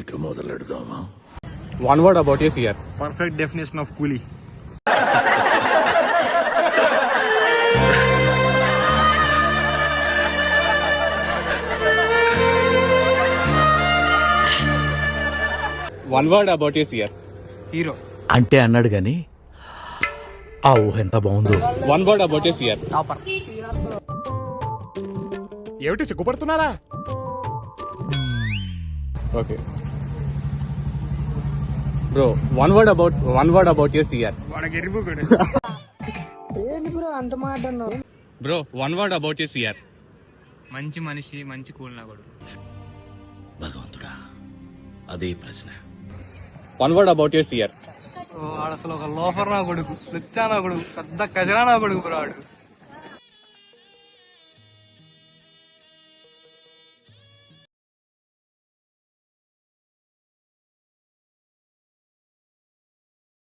ఇక మొదలెడదామా? One word about your year. Perfect definition of coolie. One word about your year. Hero. అంటే అన్నాడు గాని ఆ ఊహ ఎంత బాగుందో. One word about your year. Topper. ఏమిటి సిగ్గుపడుతున్నారా? Okay. Bro, one word about your year. వాడికి ఎరిపోకూడదు. ఏంటి బ్రో అంత మాట అన్నావు? Bro, one word about your year. మంచి మనిషి మంచి కూల్ నా కొడుకు. భగవంతుడా అదే ప్రశ్న. One word about your year. వాడు అసలు ఒక లోఫర్ నా కొడుకు, లుచ్చా నా కొడుకు, పెద్ద కజరా నా కొడుకు బ్రో వాడు.